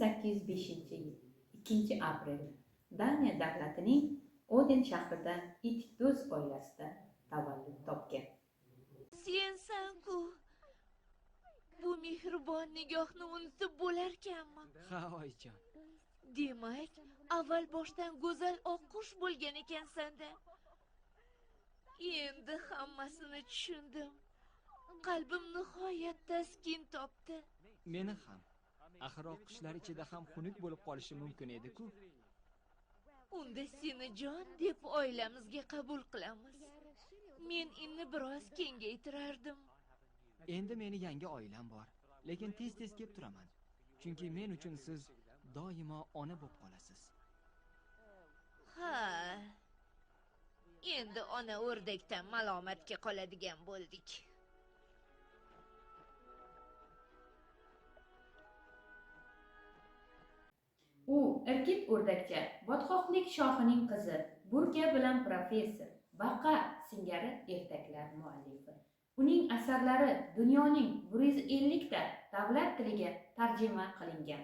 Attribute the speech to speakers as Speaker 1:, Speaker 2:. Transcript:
Speaker 1: 1805 yil 2 aprel Daniya davlatining Oden shahrida it-do'z oilasida tavallud topgan.
Speaker 2: Sensan-ku. Bu mehribon nigohni unutib bo'larkanmi?
Speaker 3: Ha, oyijon.
Speaker 2: Demak, avval boshdan go'zal oqqush bo'lgan ekansan-da. Endi hammasini tushundim. Qalbim nihoyat taskin topdi.
Speaker 3: Meni ham. Axir oqqushlar ichida ham xunuk bo'lib qolishi mumkin edi-ku.
Speaker 2: Unda seni jon deb oilamizga qabul qilamiz. Men inni biroz kengaytirardim.
Speaker 3: Endi meni yangi oilam bor, lekin tez-tez kelib turaman. Chunki men uchun siz doimo ona bo'lib qolasiz.
Speaker 2: Ha. Endi ona o'rdakdan malomatga qoladigan bo'ldik.
Speaker 1: U Irkit o'rdakcha, botqoqlik shohining qizi, Burka bilan professor, Baqa singari ertaklar muallifi. Uning asarlari dunyoning 150 ta davlat tiliga tarjima qilingan.